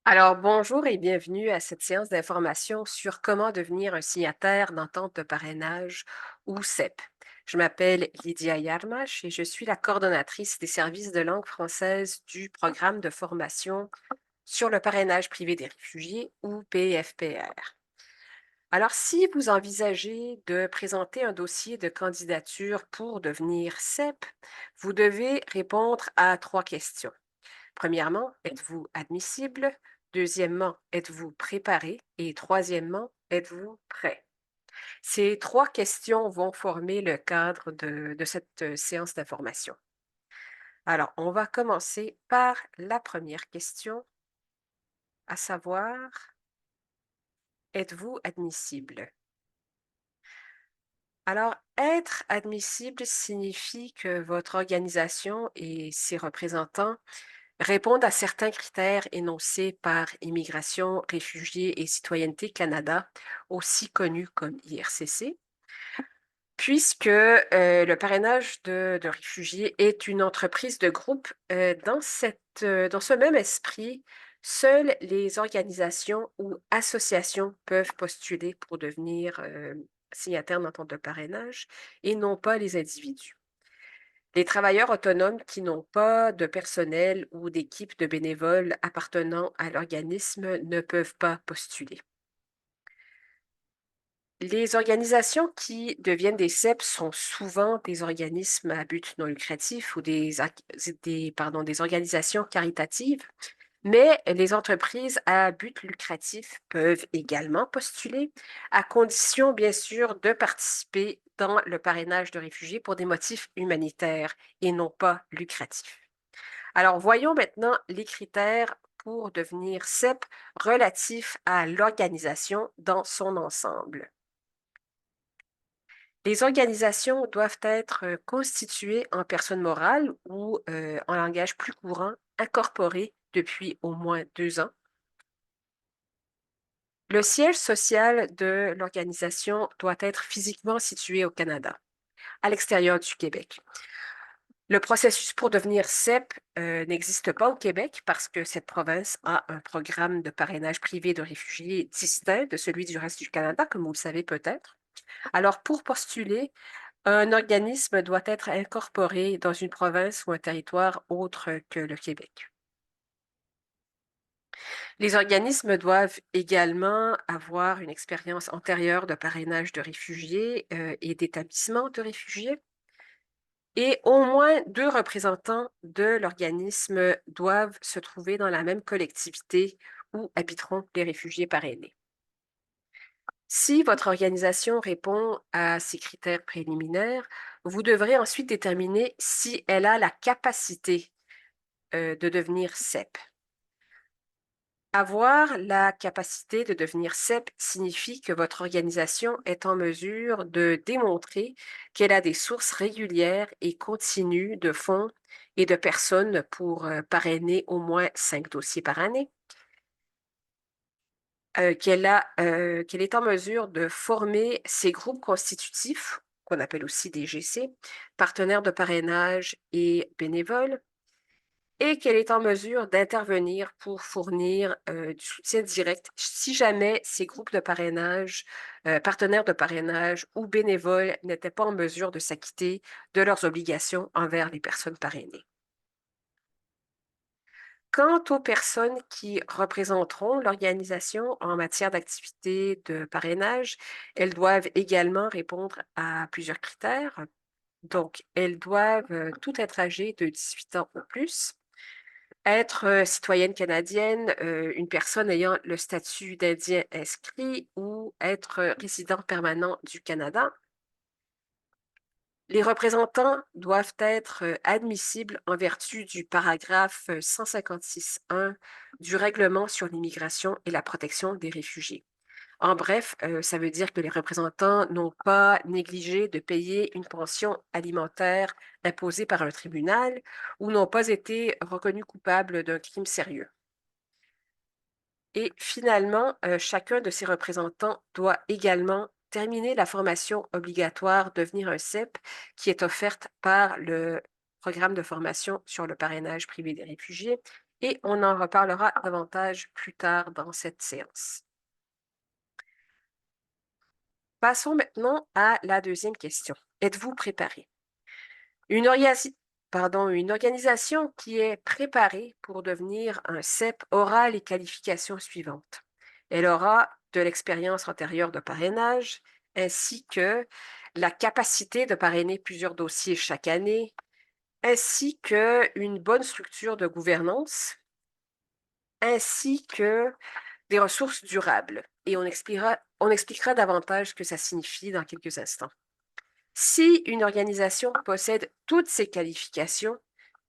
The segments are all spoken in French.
Alors, bonjour et bienvenue à cette séance d'information sur comment devenir un signataire d'entente de parrainage ou CEP. Je m'appelle Lydia Yarmash et je suis la coordonnatrice des services de langue française du programme de formation sur le parrainage privé des réfugiés ou PFPR. Alors, si vous envisagez de présenter un dossier de candidature pour devenir CEP, vous devez répondre à 3 questions. Premièrement, êtes-vous admissible? Deuxièmement, êtes-vous préparé? Et troisièmement, êtes-vous prêt? Ces 3 questions vont former le cadre de cette séance d'information. Alors, on va commencer par la première question, à savoir, êtes-vous admissible? Alors, être admissible signifie que votre organisation et ses représentants répondent à certains critères énoncés par Immigration, Réfugiés et Citoyenneté Canada, aussi connu comme IRCC, puisque le parrainage de réfugiés est une entreprise de groupe. Dans ce même esprit, seules les organisations ou associations peuvent postuler pour devenir signataires d'entente de parrainage et non pas les individus. Les travailleurs autonomes qui n'ont pas de personnel ou d'équipe de bénévoles appartenant à l'organisme ne peuvent pas postuler. Les organisations qui deviennent des CEP sont souvent des organismes à but non lucratif ou des organisations caritatives, mais les entreprises à but lucratif peuvent également postuler, à condition bien sûr de participer dans le parrainage de réfugiés pour des motifs humanitaires et non pas lucratifs. Alors, voyons maintenant les critères pour devenir CEP relatifs à l'organisation dans son ensemble. Les organisations doivent être constituées en personnes morales ou, en langage plus courant, incorporées depuis au moins 2 ans. Le siège social de l'organisation doit être physiquement situé au Canada, à l'extérieur du Québec. Le processus pour devenir CEP n'existe pas au Québec parce que cette province a un programme de parrainage privé de réfugiés distinct de celui du reste du Canada, comme vous le savez peut-être. Alors, pour postuler, un organisme doit être incorporé dans une province ou un territoire autre que le Québec. Les organismes doivent également avoir une expérience antérieure de parrainage de réfugiés et d'établissement de réfugiés. Et au moins 2 représentants de l'organisme doivent se trouver dans la même collectivité où habiteront les réfugiés parrainés. Si votre organisation répond à ces critères préliminaires, vous devrez ensuite déterminer si elle a la capacité de devenir CEP. Avoir la capacité de devenir CEP signifie que votre organisation est en mesure de démontrer qu'elle a des sources régulières et continues de fonds et de personnes pour parrainer au moins 5 dossiers par année, qu'elle est en mesure de former ces groupes constitutifs, qu'on appelle aussi des GC, partenaires de parrainage et bénévoles, et qu'elle est en mesure d'intervenir pour fournir du soutien direct si jamais ces groupes de parrainage, partenaires de parrainage ou bénévoles n'étaient pas en mesure de s'acquitter de leurs obligations envers les personnes parrainées. Quant aux personnes qui représenteront l'organisation en matière d'activité de parrainage, elles doivent également répondre à plusieurs critères. Donc, elles doivent toutes être âgées de 18 ans ou plus, être citoyenne canadienne, une personne ayant le statut d'Indien inscrit ou être résident permanent du Canada. Les représentants doivent être admissibles en vertu du paragraphe 156.1 du Règlement sur l'immigration et la protection des réfugiés. En bref, ça veut dire que les représentants n'ont pas négligé de payer une pension alimentaire imposée par un tribunal ou n'ont pas été reconnus coupables d'un crime sérieux. Et finalement, chacun de ces représentants doit également terminer la formation obligatoire Devenir un CEP qui est offerte par le programme de formation sur le parrainage privé des réfugiés et on en reparlera davantage plus tard dans cette séance. Passons maintenant à la deuxième question. Êtes-vous préparé? Une organisation qui est préparée pour devenir un CEP aura les qualifications suivantes. Elle aura de l'expérience antérieure de parrainage, ainsi que la capacité de parrainer plusieurs dossiers chaque année, ainsi qu'une bonne structure de gouvernance, ainsi que des ressources durables. Et on expliquera davantage ce que ça signifie dans quelques instants. Si une organisation possède toutes ces qualifications,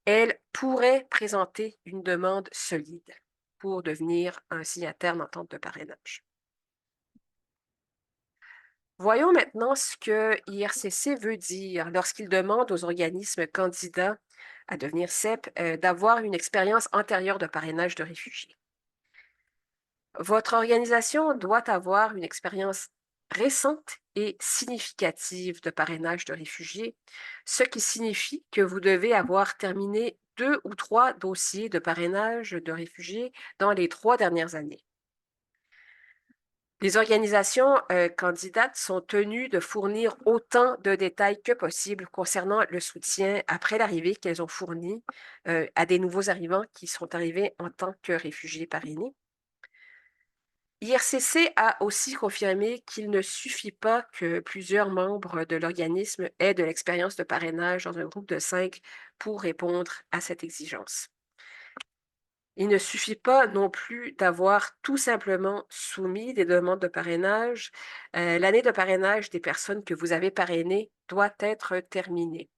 elle pourrait présenter une demande solide pour devenir un signataire d'entente de parrainage. Voyons maintenant ce que IRCC veut dire lorsqu'il demande aux organismes candidats à devenir CEP d'avoir une expérience antérieure de parrainage de réfugiés. Votre organisation doit avoir une expérience récente et significative de parrainage de réfugiés, ce qui signifie que vous devez avoir terminé 2 ou 3 dossiers de parrainage de réfugiés dans les 3 dernières années. Les organisations candidates sont tenues de fournir autant de détails que possible concernant le soutien après l'arrivée qu'elles ont fourni à des nouveaux arrivants qui sont arrivés en tant que réfugiés parrainés. IRCC a aussi confirmé qu'il ne suffit pas que plusieurs membres de l'organisme aient de l'expérience de parrainage dans un groupe de 5 pour répondre à cette exigence. Il ne suffit pas non plus d'avoir tout simplement soumis des demandes de parrainage. L'année de parrainage des personnes que vous avez parrainées doit être terminée.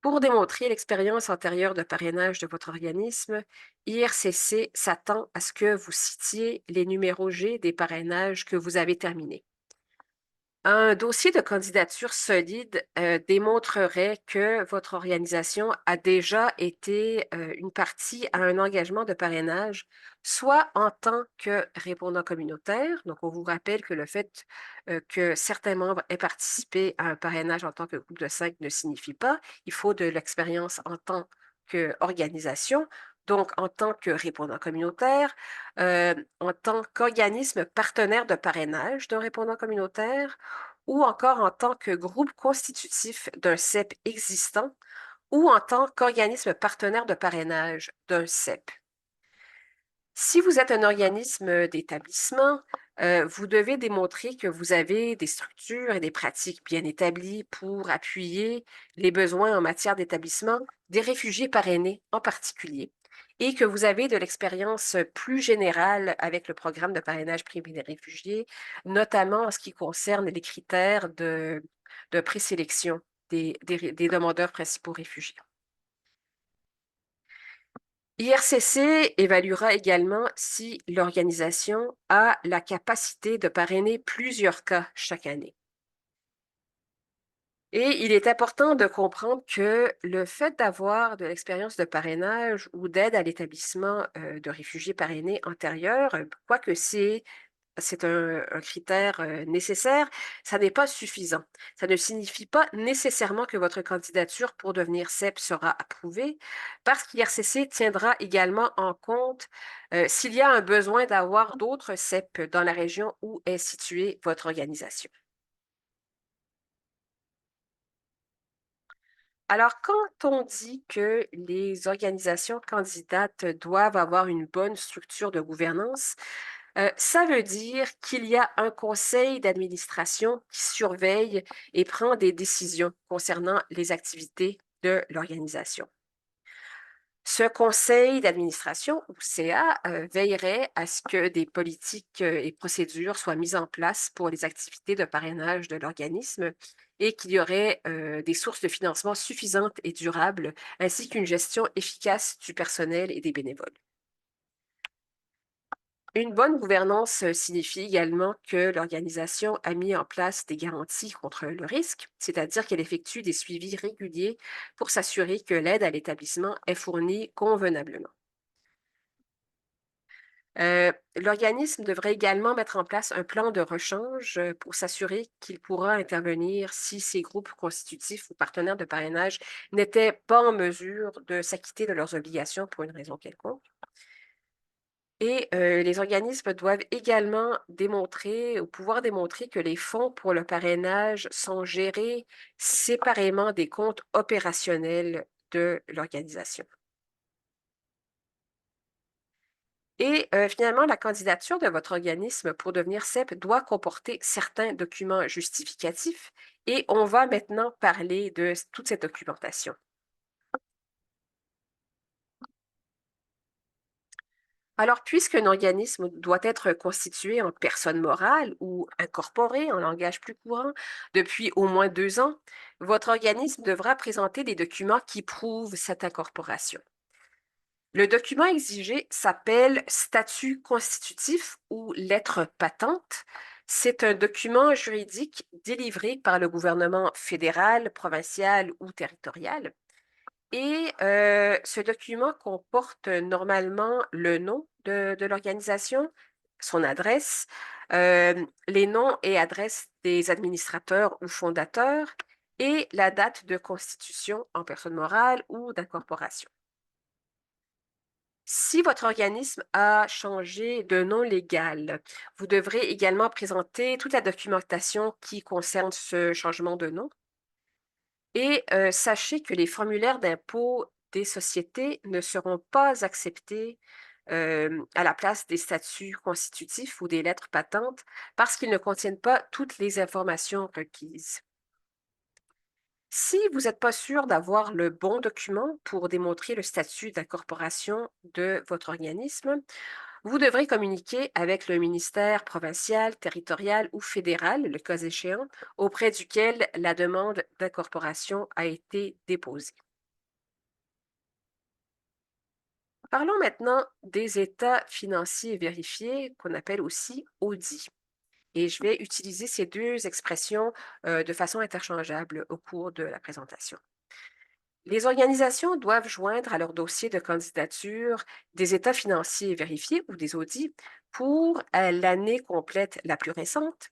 Pour démontrer l'expérience antérieure de parrainage de votre organisme, IRCC s'attend à ce que vous citiez les numéros G des parrainages que vous avez terminés. Un dossier de candidature solide démontrerait que votre organisation a déjà été une partie à un engagement de parrainage, soit en tant que répondant communautaire. Donc, on vous rappelle que le fait que certains membres aient participé à un parrainage en tant que groupe de 5 ne signifie pas. Il faut de l'expérience en tant qu'organisation. Donc, en tant que répondant communautaire, en tant qu'organisme partenaire de parrainage d'un répondant communautaire, ou encore en tant que groupe constitutif d'un CEP existant, ou en tant qu'organisme partenaire de parrainage d'un CEP. Si vous êtes un organisme d'établissement, vous devez démontrer que vous avez des structures et des pratiques bien établies pour appuyer les besoins en matière d'établissement des réfugiés parrainés en particulier, et que vous avez de l'expérience plus générale avec le programme de parrainage privé des réfugiés, notamment en ce qui concerne les critères de présélection des demandeurs principaux réfugiés. IRCC évaluera également si l'organisation a la capacité de parrainer plusieurs cas chaque année. Et il est important de comprendre que le fait d'avoir de l'expérience de parrainage ou d'aide à l'établissement de réfugiés parrainés antérieurs, quoique c'est un critère nécessaire, ça n'est pas suffisant. Ça ne signifie pas nécessairement que votre candidature pour devenir CEP sera approuvée, parce qu'IRCC tiendra également en compte s'il y a un besoin d'avoir d'autres CEP dans la région où est située votre organisation. Alors, quand on dit que les organisations candidates doivent avoir une bonne structure de gouvernance, ça veut dire qu'il y a un conseil d'administration qui surveille et prend des décisions concernant les activités de l'organisation. Ce conseil d'administration, ou CA, veillerait à ce que des politiques et procédures soient mises en place pour les activités de parrainage de l'organisme et qu'il y aurait des sources de financement suffisantes et durables, ainsi qu'une gestion efficace du personnel et des bénévoles. Une bonne gouvernance signifie également que l'organisation a mis en place des garanties contre le risque, c'est-à-dire qu'elle effectue des suivis réguliers pour s'assurer que l'aide à l'établissement est fournie convenablement. L'organisme devrait également mettre en place un plan de rechange pour s'assurer qu'il pourra intervenir si ces groupes constitutifs ou partenaires de parrainage n'étaient pas en mesure de s'acquitter de leurs obligations pour une raison quelconque. Et les organismes doivent également démontrer ou pouvoir démontrer que les fonds pour le parrainage sont gérés séparément des comptes opérationnels de l'organisation. Et finalement, la candidature de votre organisme pour devenir CEP doit comporter certains documents justificatifs et on va maintenant parler de toute cette documentation. Alors, puisqu'un organisme doit être constitué en personne morale ou incorporé en langage plus courant depuis au moins 2 ans, votre organisme devra présenter des documents qui prouvent cette incorporation. Le document exigé s'appelle statut constitutif ou lettre patente. C'est un document juridique délivré par le gouvernement fédéral, provincial ou territorial. Et ce document comporte normalement le nom de l'organisation, son adresse, les noms et adresses des administrateurs ou fondateurs et la date de constitution en personne morale ou d'incorporation. Si votre organisme a changé de nom légal, vous devrez également présenter toute la documentation qui concerne ce changement de nom. Et sachez que les formulaires d'impôt des sociétés ne seront pas acceptés à la place des statuts constitutifs ou des lettres patentes parce qu'ils ne contiennent pas toutes les informations requises. Si vous n'êtes pas sûr d'avoir le bon document pour démontrer le statut d'incorporation de votre organisme, vous devrez communiquer avec le ministère provincial, territorial ou fédéral, le cas échéant, auprès duquel la demande d'incorporation a été déposée. Parlons maintenant des états financiers vérifiés, qu'on appelle aussi AUDI. Et je vais utiliser ces deux expressions de façon interchangeable au cours de la présentation. Les organisations doivent joindre à leur dossier de candidature des états financiers vérifiés ou des audits pour l'année complète la plus récente.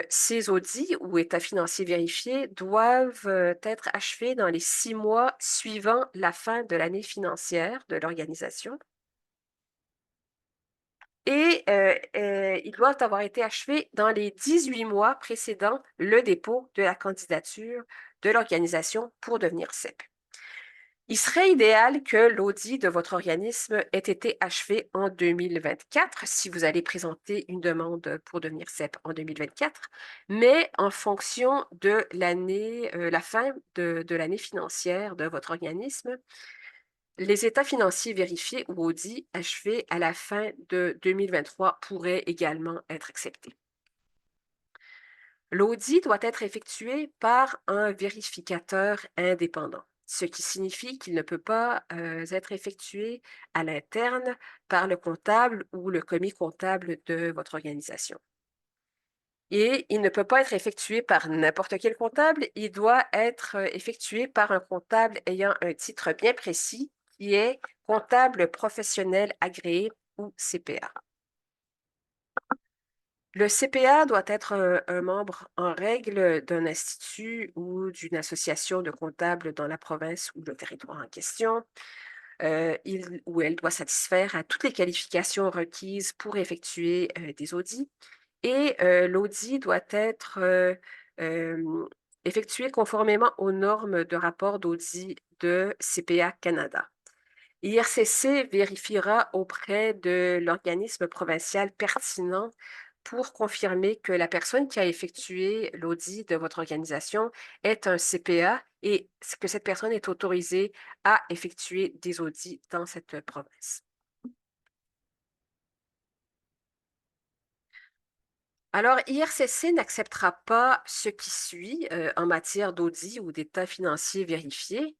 Ces audits ou états financiers vérifiés doivent être achevés dans les 6 mois suivant la fin de l'année financière de l'organisation. Et ils doivent avoir été achevés dans les 18 mois précédant le dépôt de la candidature de l'organisation pour devenir CEP. Il serait idéal que l'audit de votre organisme ait été achevé en 2024 si vous allez présenter une demande pour devenir CEP en 2024, mais en fonction de l'année, la fin de l'année financière de votre organisme, les états financiers vérifiés ou audits achevés à la fin de 2023 pourraient également être acceptés. L'audit doit être effectué par un vérificateur indépendant, ce qui signifie qu'il ne peut pas être effectué à l'interne par le comptable ou le commis comptable de votre organisation. Et il ne peut pas être effectué par n'importe quel comptable, il doit être effectué par un comptable ayant un titre bien précis qui est comptable professionnel agréé ou CPA. Le CPA doit être un membre en règle d'un institut ou d'une association de comptables dans la province ou le territoire en question. Il ou elle doit satisfaire à toutes les qualifications requises pour effectuer des audits et l'audit doit être effectué conformément aux normes de rapport d'audit de CPA Canada. IRCC vérifiera auprès de l'organisme provincial pertinent pour confirmer que la personne qui a effectué l'audit de votre organisation est un CPA et que cette personne est autorisée à effectuer des audits dans cette province. Alors, IRCC n'acceptera pas ce qui suit en matière d'audit ou d'état financier vérifié.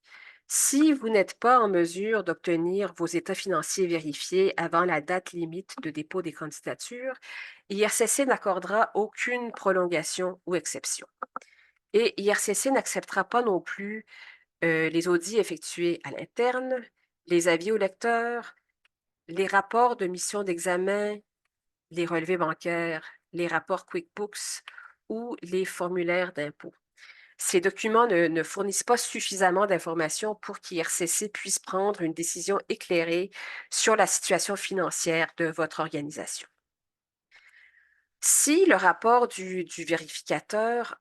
Si vous n'êtes pas en mesure d'obtenir vos états financiers vérifiés avant la date limite de dépôt des candidatures, IRCC n'accordera aucune prolongation ou exception. Et IRCC n'acceptera pas non plus les audits effectués à l'interne, les avis au lecteur, les rapports de mission d'examen, les relevés bancaires, les rapports QuickBooks ou les formulaires d'impôt. Ces documents ne fournissent pas suffisamment d'informations pour qu'IRCC puisse prendre une décision éclairée sur la situation financière de votre organisation. Si le rapport du vérificateur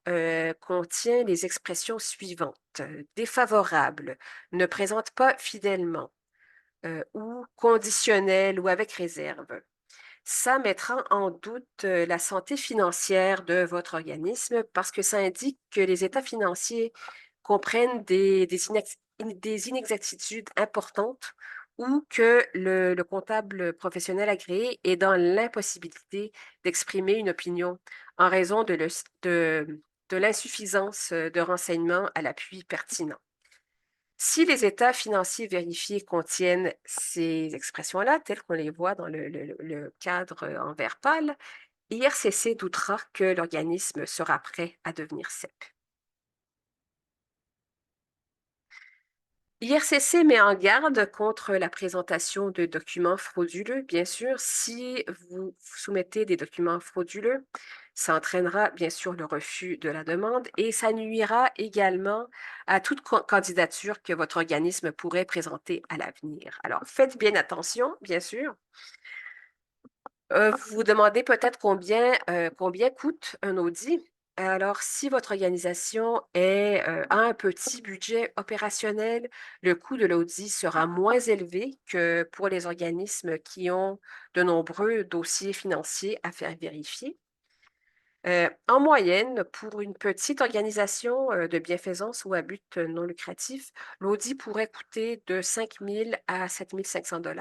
contient les expressions suivantes, défavorable, ne présente pas fidèlement, ou conditionnel ou avec réserve, ça mettra en doute la santé financière de votre organisme parce que ça indique que les états financiers comprennent des inexactitudes importantes ou que le comptable professionnel agréé est dans l'impossibilité d'exprimer une opinion en raison de l'insuffisance de renseignements à l'appui pertinent. Si les états financiers vérifiés contiennent ces expressions-là, telles qu'on les voit dans le cadre en vert pâle, IRCC doutera que l'organisme sera prêt à devenir CEP. IRCC met en garde contre la présentation de documents frauduleux. Bien sûr, si vous soumettez des documents frauduleux, ça entraînera bien sûr le refus de la demande et ça nuira également à toute candidature que votre organisme pourrait présenter à l'avenir. Alors, faites bien attention, bien sûr. Vous vous demandez peut-être combien coûte un audit. Alors, si votre organisation a un petit budget opérationnel, le coût de l'audit sera moins élevé que pour les organismes qui ont de nombreux dossiers financiers à faire vérifier. En moyenne, pour une petite organisation de bienfaisance ou à but non lucratif, l'audit pourrait coûter de 5 000 à 7 500 $.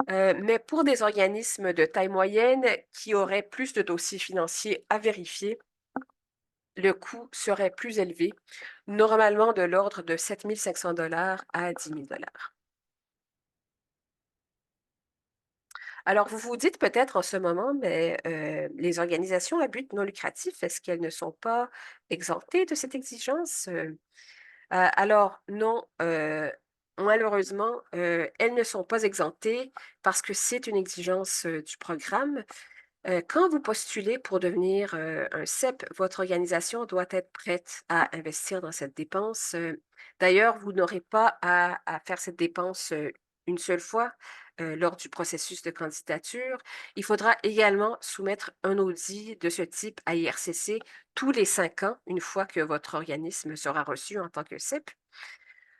Mais pour des organismes de taille moyenne qui auraient plus de dossiers financiers à vérifier, le coût serait plus élevé, normalement de l'ordre de 7 500 $ à 10 000 $. Alors, vous vous dites peut-être en ce moment, mais les organisations à but non lucratif, est-ce qu'elles ne sont pas exemptées de cette exigence? Alors, non, malheureusement, elles ne sont pas exemptées parce que c'est une exigence du programme. Quand vous postulez pour devenir un CEP, votre organisation doit être prête à investir dans cette dépense. D'ailleurs, vous n'aurez pas à faire cette dépense une seule fois lors du processus de candidature. Il faudra également soumettre un audit de ce type à IRCC tous les 5 ans, une fois que votre organisme sera reçu en tant que CEP.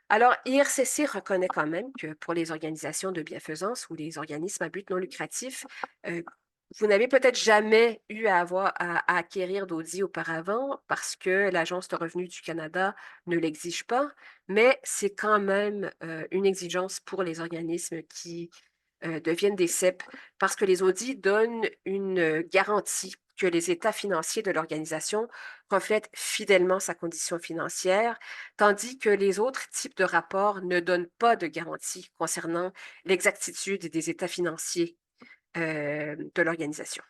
Alors, IRCC reconnaît quand même que pour les organisations de bienfaisance ou les organismes à but non lucratif, euh, vous n'avez peut-être jamais eu à avoir à acquérir d'audit auparavant parce que l'Agence de revenus du Canada ne l'exige pas, mais c'est quand même une exigence pour les organismes qui deviennent des CEP parce que les audits donnent une garantie que les états financiers de l'organisation reflètent fidèlement sa condition financière, tandis que les autres types de rapports ne donnent pas de garantie concernant l'exactitude des états financiers de l'organisation.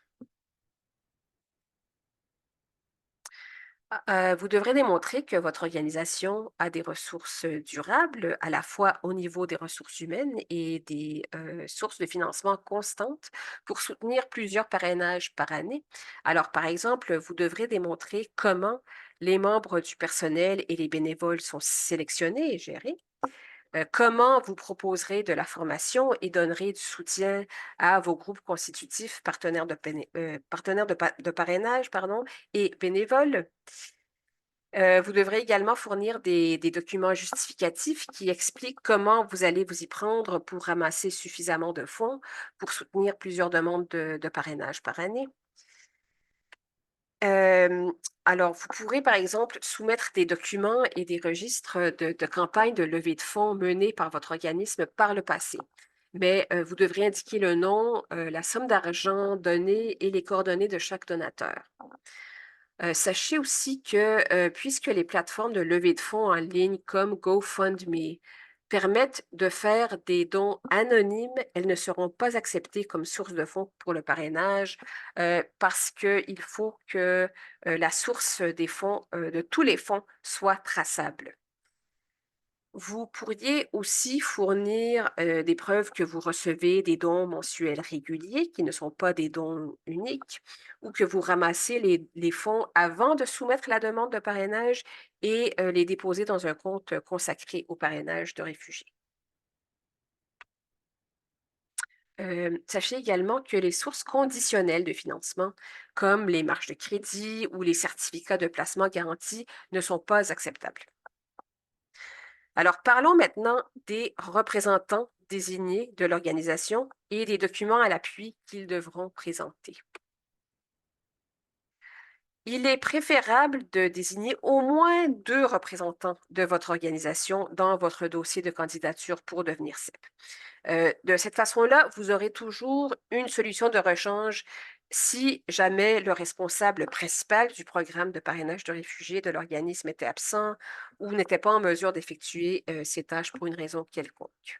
Vous devrez démontrer que votre organisation a des ressources durables, à la fois au niveau des ressources humaines et des sources de financement constantes pour soutenir plusieurs parrainages par année. Alors, par exemple, vous devrez démontrer comment les membres du personnel et les bénévoles sont sélectionnés et gérés. Comment vous proposerez de la formation et donnerez du soutien à vos groupes constitutifs, partenaires de parrainage, pardon, et bénévoles. Vous devrez également fournir des documents justificatifs qui expliquent comment vous allez vous y prendre pour ramasser suffisamment de fonds pour soutenir plusieurs demandes de parrainage par année. Euh, alors, vous pourrez, par exemple, soumettre des documents et des registres de campagne de levée de fonds menés par votre organisme par le passé. Mais vous devrez indiquer le nom, la somme d'argent donnée et les coordonnées de chaque donateur. Sachez aussi que puisque les plateformes de levée de fonds en ligne comme GoFundMe permettent de faire des dons anonymes, elles ne seront pas acceptées comme source de fonds pour le parrainage parce qu'il faut que la source des fonds, de tous les fonds, soit traçable. Vous pourriez aussi fournir des preuves que vous recevez des dons mensuels réguliers, qui ne sont pas des dons uniques, ou que vous ramassez les fonds avant de soumettre la demande de parrainage et les déposer dans un compte consacré au parrainage de réfugiés. Sachez également que les sources conditionnelles de financement, comme les marges de crédit ou les certificats de placement garantis, ne sont pas acceptables. Alors, parlons maintenant des représentants désignés de l'organisation et des documents à l'appui qu'ils devront présenter. Il est préférable de désigner au moins 2 représentants de votre organisation dans votre dossier de candidature pour devenir CEP. De cette façon-là, vous aurez toujours une solution de rechange si jamais le responsable principal du programme de parrainage de réfugiés de l'organisme était absent ou n'était pas en mesure d'effectuer ses tâches pour une raison quelconque.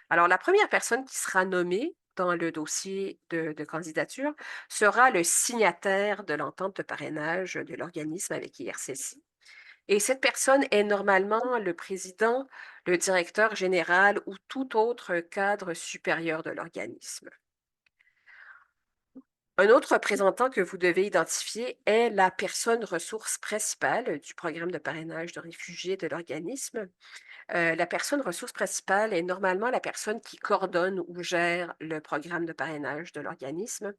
Alors, la première personne qui sera nommée dans le dossier de candidature sera le signataire de l'entente de parrainage de l'organisme avec IRCC. Et cette personne est normalement le président, le directeur général ou tout autre cadre supérieur de l'organisme. Un autre représentant que vous devez identifier est la personne ressource principale du programme de parrainage de réfugiés de l'organisme. La personne ressource principale est normalement la personne qui coordonne ou gère le programme de parrainage de l'organisme.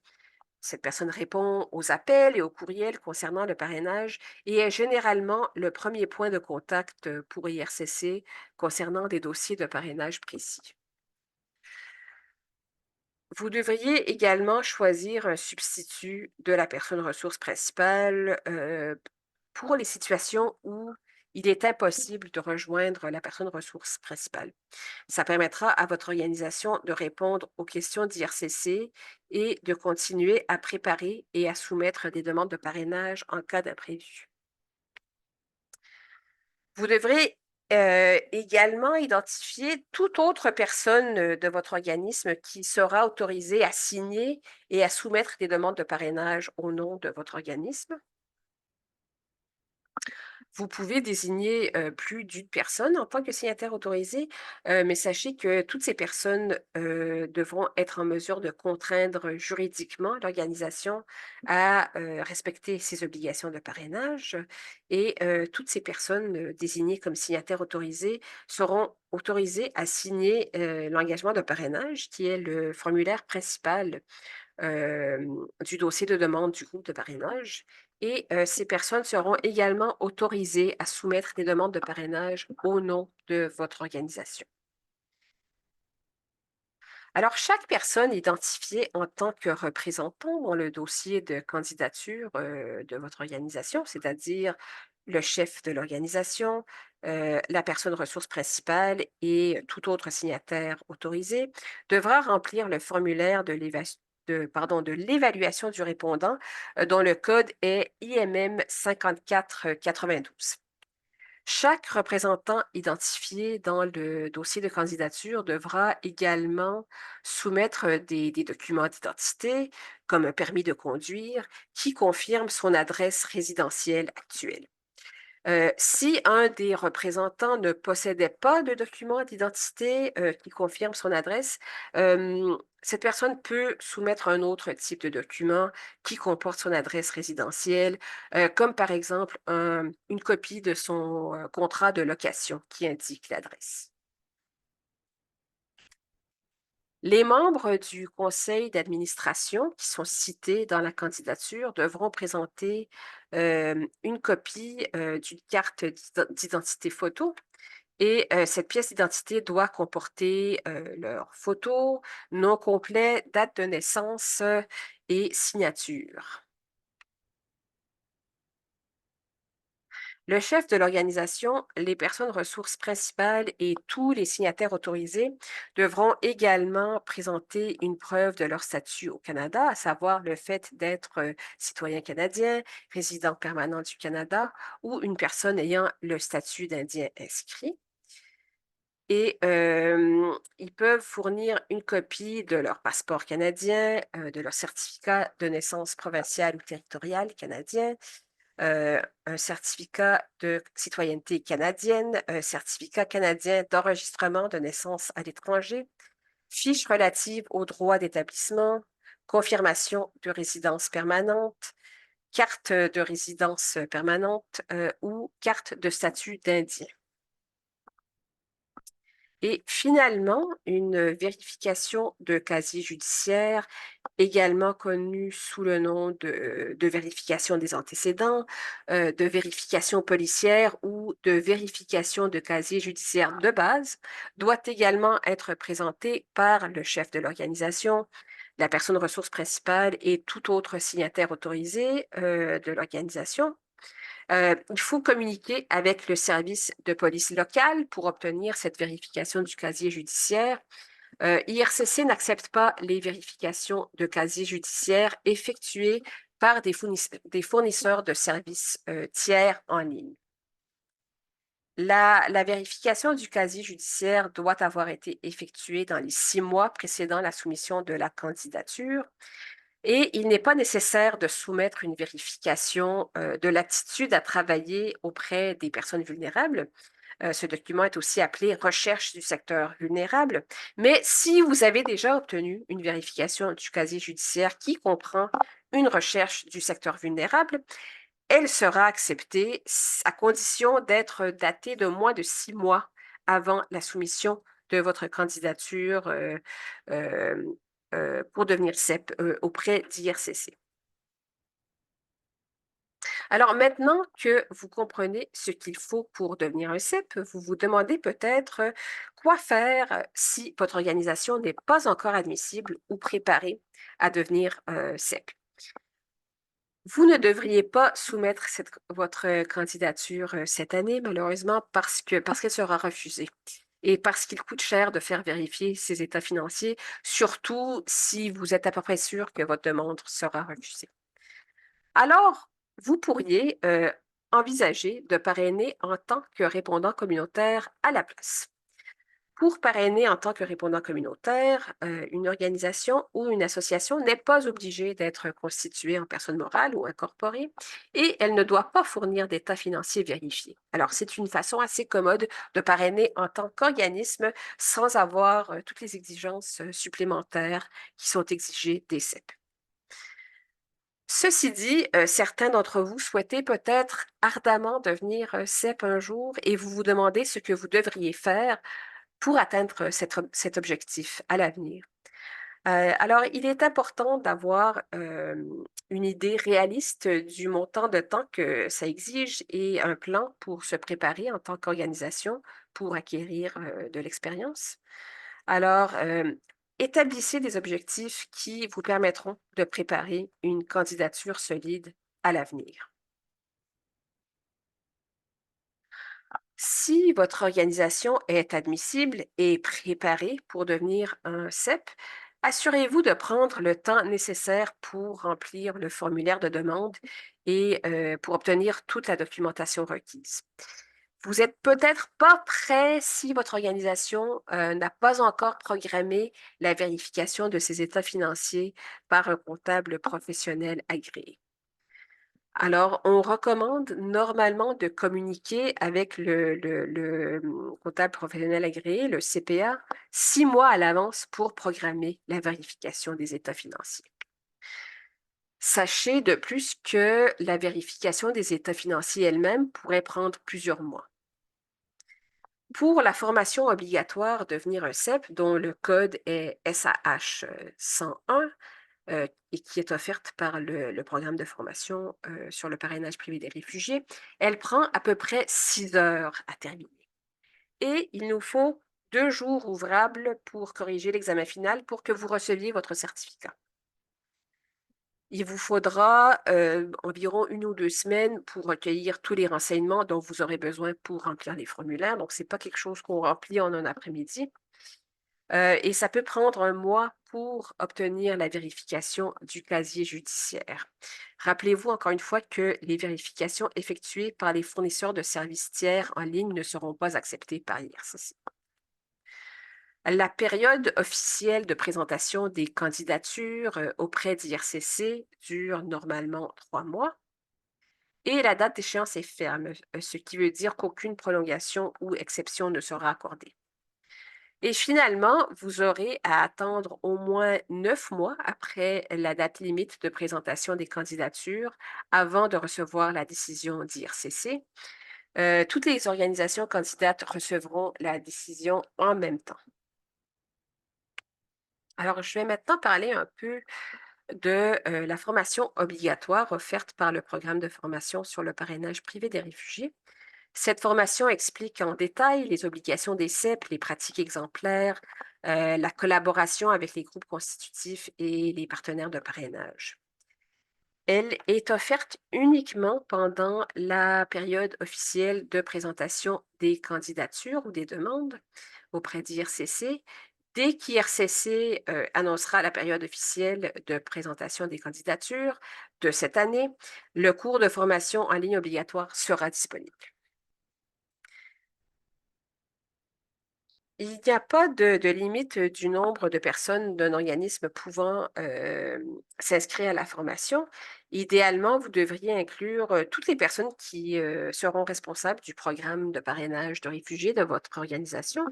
Cette personne répond aux appels et aux courriels concernant le parrainage et est généralement le premier point de contact pour IRCC concernant des dossiers de parrainage précis. Vous devriez également choisir un substitut de la personne ressource principale pour les situations où il est impossible de rejoindre la personne ressource principale. Ça permettra à votre organisation de répondre aux questions d'IRCC et de continuer à préparer et à soumettre des demandes de parrainage en cas d'imprévu. Vous devrez également identifier toute autre personne de votre organisme qui sera autorisée à signer et à soumettre des demandes de parrainage au nom de votre organisme. Vous pouvez désigner plus d'une personne en tant que signataire autorisé, mais sachez que toutes ces personnes devront être en mesure de contraindre juridiquement l'organisation à respecter ses obligations de parrainage et toutes ces personnes désignées comme signataires autorisés seront autorisées à signer l'engagement de parrainage, qui est le formulaire principal du dossier de demande du groupe de parrainage. Et ces personnes seront également autorisées à soumettre des demandes de parrainage au nom de votre organisation. Alors, chaque personne identifiée en tant que représentant dans le dossier de candidature de votre organisation, c'est-à-dire le chef de l'organisation, la personne ressource principale et tout autre signataire autorisé, devra remplir le formulaire de l'évaluation du répondant, dont le code est IMM 5492. Chaque représentant identifié dans le dossier de candidature devra également soumettre des documents d'identité, comme un permis de conduire, qui confirme son adresse résidentielle actuelle. Si un des représentants ne possédait pas de document d'identité qui confirme son adresse, cette personne peut soumettre un autre type de document qui comporte son adresse résidentielle, comme par exemple une copie de son contrat de location qui indique l'adresse. Les membres du conseil d'administration qui sont cités dans la candidature devront présenter une copie d'une carte d'identité photo et cette pièce d'identité doit comporter leur photo, nom complet, date de naissance et signature. Le chef de l'organisation, les personnes ressources principales et tous les signataires autorisés devront également présenter une preuve de leur statut au Canada, à savoir le fait d'être citoyen canadien, résident permanent du Canada ou une personne ayant le statut d'Indien inscrit. Et ils peuvent fournir une copie de leur passeport canadien, de leur certificat de naissance provincial ou territorial canadien, un certificat de citoyenneté canadienne, un certificat canadien d'enregistrement de naissance à l'étranger, fiche relative aux droits d'établissement, confirmation de résidence permanente, carte de résidence permanente ou carte de statut d'Indien. Et finalement, une vérification de casier judiciaire, également connue sous le nom de vérification des antécédents, de vérification policière ou de vérification de casier judiciaire de base, doit également être présentée par le chef de l'organisation, la personne ressource principale et tout autre signataire autorisé de l'organisation. Il faut communiquer avec le service de police local pour obtenir cette vérification du casier judiciaire. IRCC n'accepte pas les vérifications de casier judiciaire effectuées par des fournisseurs de services tiers en ligne. La vérification du casier judiciaire doit avoir été effectuée dans les 6 mois précédant la soumission de la candidature. Et il n'est pas nécessaire de soumettre une vérification de l'aptitude à travailler auprès des personnes vulnérables. Ce document est aussi appelé recherche du secteur vulnérable. Mais si vous avez déjà obtenu une vérification du casier judiciaire qui comprend une recherche du secteur vulnérable, elle sera acceptée à condition d'être datée de moins de 6 mois avant la soumission de votre candidature euh, pour devenir CEP auprès d'IRCC. Alors maintenant que vous comprenez ce qu'il faut pour devenir un CEP, vous vous demandez peut-être quoi faire si votre organisation n'est pas encore admissible ou préparée à devenir CEP. Vous ne devriez pas soumettre votre candidature cette année, malheureusement, parce qu'elle sera refusée et parce qu'il coûte cher de faire vérifier ses états financiers, surtout si vous êtes à peu près sûr que votre demande sera refusée. Alors, vous pourriez envisager de parrainer en tant que répondant communautaire à la place. Pour parrainer en tant que répondant communautaire, une organisation ou une association n'est pas obligée d'être constituée en personne morale ou incorporée et elle ne doit pas fournir d'état financier vérifié. Alors, c'est une façon assez commode de parrainer en tant qu'organisme sans avoir toutes les exigences supplémentaires qui sont exigées des CEP. Ceci dit, certains d'entre vous souhaitez peut-être ardemment devenir CEP un jour et vous vous demandez ce que vous devriez faire pour atteindre cet objectif à l'avenir. Alors, il est important d'avoir une idée réaliste du montant de temps que ça exige et un plan pour se préparer en tant qu'organisation pour acquérir de l'expérience. Alors, établissez des objectifs qui vous permettront de préparer une candidature solide à l'avenir. Si votre organisation est admissible et préparée pour devenir un CEP, assurez-vous de prendre le temps nécessaire pour remplir le formulaire de demande et pour obtenir toute la documentation requise. Vous n'êtes peut-être pas prêt si votre organisation n'a pas encore programmé la vérification de ses états financiers par un comptable professionnel agréé. Alors, on recommande normalement de communiquer avec le comptable professionnel agréé, le CPA, 6 mois à l'avance pour programmer la vérification des états financiers. Sachez de plus que la vérification des états financiers elle-même pourrait prendre plusieurs mois. Pour la formation obligatoire devenir un CEP, dont le code est SAH 101, et qui est offerte par le programme de formation sur le parrainage privé des réfugiés, elle prend à peu près 6 heures à terminer. Et il nous faut 2 jours ouvrables pour corriger l'examen final pour que vous receviez votre certificat. Il vous faudra environ 1 ou 2 semaines pour recueillir tous les renseignements dont vous aurez besoin pour remplir les formulaires. Donc, ce n'est pas quelque chose qu'on remplit en un après-midi. Et ça peut prendre 1 mois pour obtenir la vérification du casier judiciaire. Rappelez-vous encore une fois que les vérifications effectuées par les fournisseurs de services tiers en ligne ne seront pas acceptées par l'IRCC. La période officielle de présentation des candidatures auprès d'IRCC dure normalement 3 mois. et la date d'échéance est ferme, ce qui veut dire qu'aucune prolongation ou exception ne sera accordée. Et finalement, vous aurez à attendre au moins 9 mois après la date limite de présentation des candidatures avant de recevoir la décision d'IRCC. Toutes les organisations candidates recevront la décision en même temps. Alors, je vais maintenant parler un peu de la formation obligatoire offerte par le programme de formation sur le parrainage privé des réfugiés. Cette formation explique en détail les obligations des CEP, les pratiques exemplaires, la collaboration avec les groupes constitutifs et les partenaires de parrainage. Elle est offerte uniquement pendant la période officielle de présentation des candidatures ou des demandes auprès d'IRCC. Dès qu'IRCC annoncera la période officielle de présentation des candidatures de cette année, le cours de formation en ligne obligatoire sera disponible. Il n'y a pas de limite du nombre de personnes d'un organisme pouvant s'inscrire à la formation. Idéalement, vous devriez inclure toutes les personnes qui seront responsables du programme de parrainage de réfugiés de votre organisation.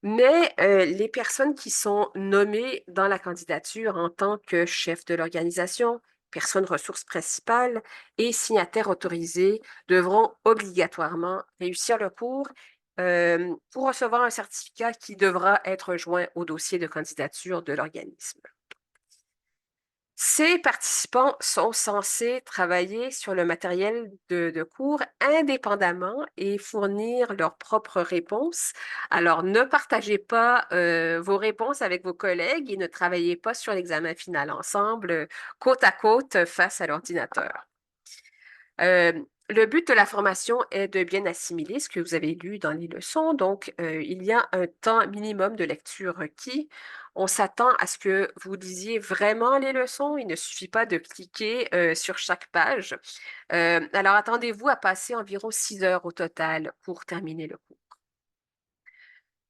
Mais les personnes qui sont nommées dans la candidature en tant que chef de l'organisation, personne ressource principale et signataire autorisé devront obligatoirement réussir le cours pour recevoir un certificat qui devra être joint au dossier de candidature de l'organisme. Ces participants sont censés travailler sur le matériel de cours indépendamment et fournir leurs propres réponses. Alors, ne partagez pas vos réponses avec vos collègues et ne travaillez pas sur l'examen final ensemble, côte à côte, face à l'ordinateur. Euh, le but de la formation est de bien assimiler ce que vous avez lu dans les leçons. Donc, il y a un temps minimum de lecture requis. On s'attend à ce que vous lisiez vraiment les leçons. Il ne suffit pas de cliquer sur chaque page. Alors, attendez-vous à passer environ 6 heures au total pour terminer le cours.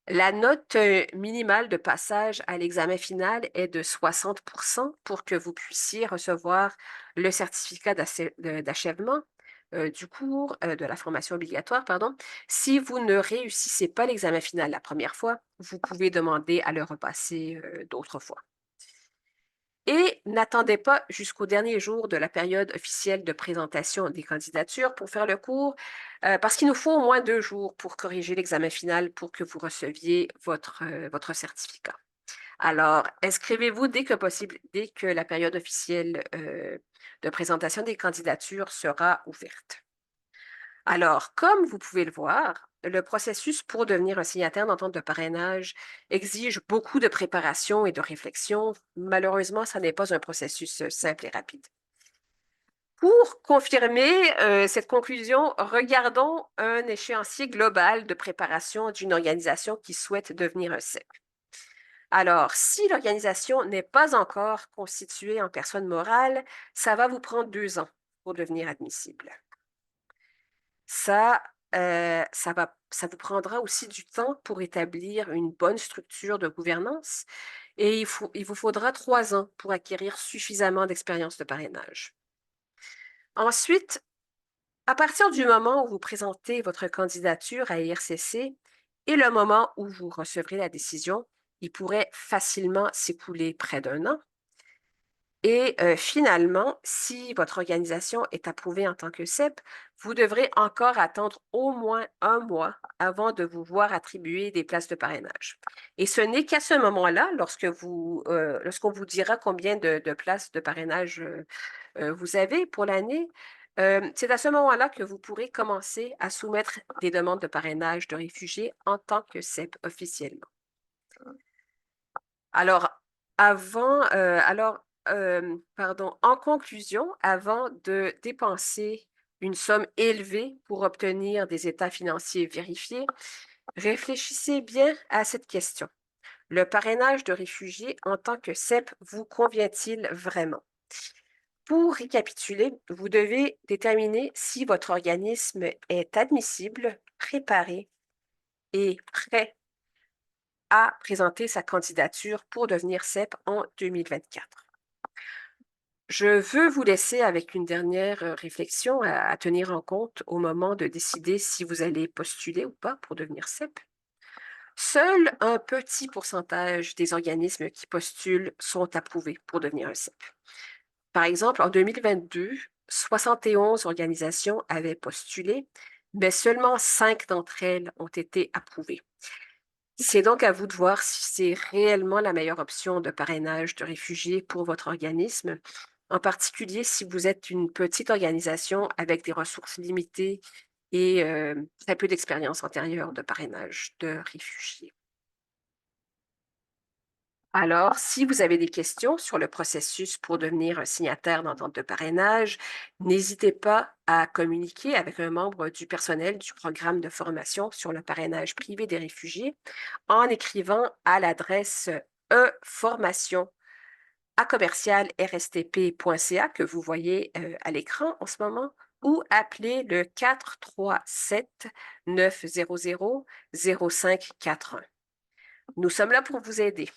La note minimale de passage à l'examen final est de 60% pour que vous puissiez recevoir le certificat d'achèvement du cours de la formation obligatoire, pardon. Si vous ne réussissez pas l'examen final la première fois, vous pouvez demander à le repasser d'autres fois. Et n'attendez pas jusqu'au dernier jour de la période officielle de présentation des candidatures pour faire le cours, parce qu'il nous faut au moins 2 jours pour corriger l'examen final pour que vous receviez votre certificat. Alors, inscrivez-vous dès que possible, dès que la période officielle de présentation des candidatures sera ouverte. Alors, comme vous pouvez le voir, le processus pour devenir un signataire d'entente de parrainage exige beaucoup de préparation et de réflexion. Malheureusement, ça n'est pas un processus simple et rapide. Pour confirmer cette conclusion, regardons un échéancier global de préparation d'une organisation qui souhaite devenir un CEP. Alors, si l'organisation n'est pas encore constituée en personne morale, ça va vous prendre 2 ans pour devenir admissible. Ça, ça vous prendra aussi du temps pour établir une bonne structure de gouvernance et il vous faudra 3 ans pour acquérir suffisamment d'expérience de parrainage. Ensuite, à partir du moment où vous présentez votre candidature à IRCC et le moment où vous recevrez la décision, il pourrait facilement s'écouler près d'1 an. Et finalement, si votre organisation est approuvée en tant que CEP, vous devrez encore attendre au moins 1 mois avant de vous voir attribuer des places de parrainage. Et ce n'est qu'à ce moment-là, lorsqu'on vous dira combien de places de parrainage vous avez pour l'année, c'est à ce moment-là que vous pourrez commencer à soumettre des demandes de parrainage de réfugiés en tant que CEP officiellement. Alors, en conclusion, avant de dépenser une somme élevée pour obtenir des états financiers vérifiés, réfléchissez bien à cette question. Le parrainage de réfugiés en tant que CEP vous convient-il vraiment? Pour récapituler, vous devez déterminer si votre organisme est admissible, préparé et prêt à présenter sa candidature pour devenir CEP en 2024. Je veux vous laisser avec une dernière réflexion à tenir en compte au moment de décider si vous allez postuler ou pas pour devenir CEP. Seul un petit pourcentage des organismes qui postulent sont approuvés pour devenir un CEP. Par exemple, en 2022, 71 organisations avaient postulé, mais seulement 5 d'entre elles ont été approuvées. C'est donc à vous de voir si c'est réellement la meilleure option de parrainage de réfugiés pour votre organisme, en particulier si vous êtes une petite organisation avec des ressources limitées et très peu d'expérience antérieure de parrainage de réfugiés. Alors, si vous avez des questions sur le processus pour devenir un signataire d'entente de parrainage, n'hésitez pas à communiquer avec un membre du personnel du programme de formation sur le parrainage privé des réfugiés en écrivant à l'adresse e-formation à commercial-rstp.ca que vous voyez à l'écran en ce moment ou appelez le 437 900 0541. Nous sommes là pour vous aider.